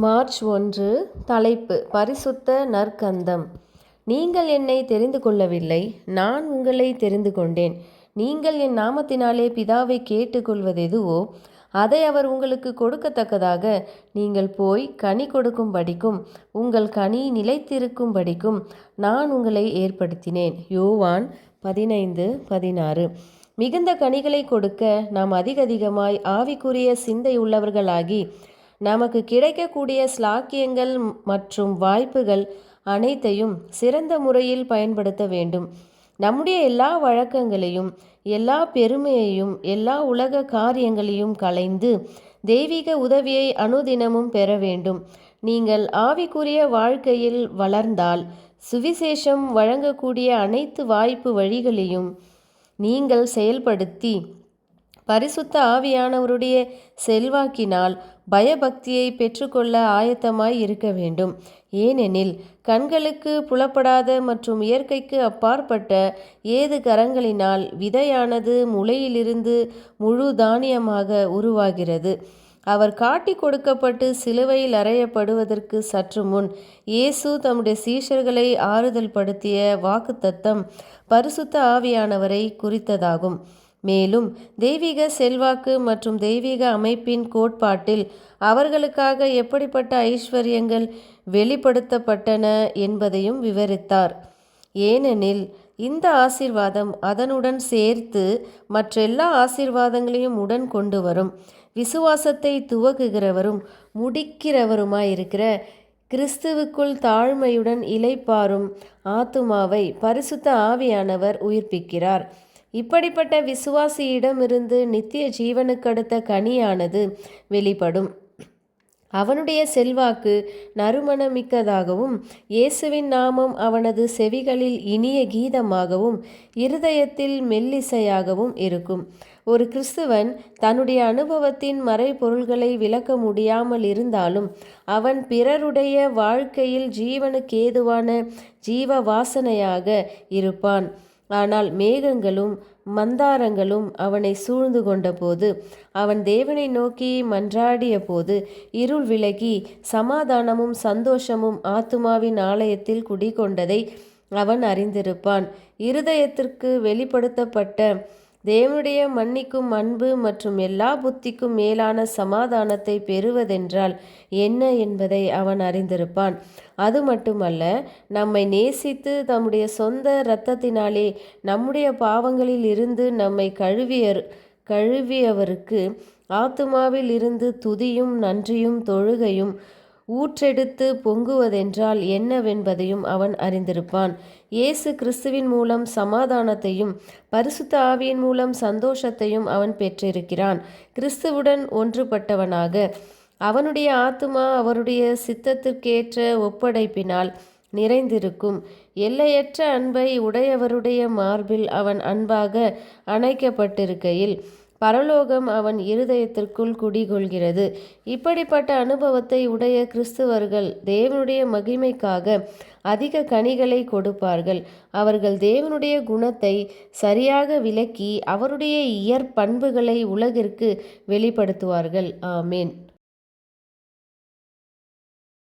March 1. தலைப்பு பரிசுத்த நற்கந்தம். நீங்கள் என்னை தெரிந்து கொள்ளவில்லை, நான் உங்களை தெரிந்து கொண்டேன். நீங்கள் என் நாமத்தினாலே பிதாவை கேட்டுக்கொள்வதெதுவோ அதை அவர் உங்களுக்கு கொடுக்கத்தக்கதாக நீங்கள் போய் கனி கொடுக்கும்படிக்கும் உங்கள் கனி நிலைத்திருக்கும்படிக்கும் நான் உங்களை ஏற்படுத்தினேன். யோவான் 15:16. மிகுந்த கனிகளை கொடுக்க நாம் அதிகமாய் ஆவிக்குரிய சிந்தை உள்ளவர்களாகி நமக்கு கிடைக்கக்கூடிய ஸ்லாக்கியங்கள் மற்றும் வாய்ப்புகள் அனைத்தையும் சிறந்த முறையில் பயன்படுத்த வேண்டும். நம்முடைய எல்லா வழக்கங்களையும், எல்லா பெருமையையும், எல்லா உலக காரியங்களையும் களைந்து தெய்வீக உதவியை அனுதினமும் பெற வேண்டும். நீங்கள் ஆவிக்குரிய வாழ்க்கையில் வளர்ந்தால் சுவிசேஷம் வழங்கக்கூடிய அனைத்து வாய்ப்பு வழிகளையும் நீங்கள் செயல்படுத்தி பரிசுத்த ஆவியானவருடைய செல்வாக்கினால் பயபக்தியை பெற்றுக்கொள்ள ஆயத்தமாய் இருக்க வேண்டும். ஏனெனில் கண்களுக்கு புலப்படாத மற்றும் இயற்கைக்கு அப்பாற்பட்ட ஏது கரங்களினால் விதையானது முளையிலிருந்து முழு தானியமாக உருவாகிறது. அவர் காட்டி கொடுக்கப்பட்டு சிலுவையில் அறையப்படுவதற்கு சற்று முன் இயேசு தம்முடைய சீஷர்களை ஆறுதல் படுத்திய வாக்குத்தத்தம் பரிசுத்த ஆவியானவரை குறித்ததாகும். மேலும் தெய்வீக செல்வாக்கு மற்றும் தெய்வீக அமைப்பின் கோட்பாட்டில் அவர்களுக்காக எப்படிப்பட்ட ஐஸ்வர்யங்கள் வெளிப்படுத்தப்பட்டன என்பதையும் விவரித்தார். ஏனெனில் இந்த ஆசீர்வாதம் அதனுடன் சேர்த்து மற்றெல்லா ஆசீர்வாதங்களையும் உடன் கொண்டு வரும். விசுவாசத்தை துவக்குகிறவரும் முடிக்கிறவருமாயிருக்கிற கிறிஸ்துவுக்குள் தாழ்மையுடன் இளைப்பாறும் ஆத்துமாவை பரிசுத்த ஆவியானவர் உயிர்ப்பிக்கிறார். இப்படிப்பட்ட விசுவாசியிடமிருந்து நித்திய ஜீவனுக்கடுத்த கனியானது வெளிப்படும். அவனுடைய செல்வாக்கு நறுமணமிக்கதாகவும் இயேசுவின் நாமம் அவனது செவிகளில் இனிய கீதமாகவும் இருதயத்தில் மெல்லிசையாகவும் இருக்கும். ஒரு கிறிஸ்துவன் தன்னுடைய அனுபவத்தின் மறைபொருள்களை விளக்க முடியாமல் இருந்தாலும் அவன் பிறருடைய வாழ்க்கையில் ஜீவனுக்கேதுவான ஜீவ வாசனையாக இருப்பான். ஆனால் மேகங்களும் மந்தாரங்களும் அவனை சூழ்ந்து கொண்டபோது அவன் தேவனை நோக்கி மன்றாடிய போது இருள் விலகி சமாதானமும் சந்தோஷமும் ஆத்துமாவின் ஆலயத்தில் குடிகொண்டதை அவன் அறிந்திருப்பான். இருதயத்திற்கு வெளிப்படுத்தப்பட்ட தேவனுடைய மன்னிக்கும் அன்பு மற்றும் எல்லா புத்திக்கும் மேலான சமாதானத்தை பெறுவதென்றால் என்ன என்பதை அவன் அறிந்திருப்பான். அது மட்டுமல்ல, நம்மை நேசித்து தம்முடைய சொந்த இரத்தத்தினாலே நம்முடைய பாவங்களில் இருந்து நம்மை கழுவியவருக்கு ஆத்துமாவில் இருந்து துதியும் நன்றியும் தொழுகையும் ஊற்றெடுத்து பொங்குவதென்றால் என்னவென்பதையும் அவன் அறிந்திருப்பான். இயேசு கிறிஸ்துவின் மூலம் சமாதானத்தையும் பரிசுத்த ஆவியின் மூலம் சந்தோஷத்தையும் அவன் பெற்றிருக்கிறான். கிறிஸ்துவுடன் ஒன்றுபட்டவனாக அவனுடைய ஆத்துமா அவருடைய சித்தத்திற்கேற்ற ஒப்படைப்பினால் நிறைந்திருக்கும். எல்லையற்ற அன்பை உடையவருடைய மார்பில் அவன் அன்பாக அணைக்கப்பட்டிருக்கையில் பரலோகம் அவன் இருதயத்திற்குள் குடிகொள்கிறது. இப்படிப்பட்ட அனுபவத்தை உடைய கிறிஸ்துவர்கள் தேவனுடைய மகிமைக்காக அதிக கனிகளை கொடுப்பார்கள். அவர்கள் தேவனுடைய குணத்தை சரியாக விளக்கி அவருடைய இயற்பண்புகளை உலகிற்கு வெளிப்படுத்துவார்கள். ஆமேன்.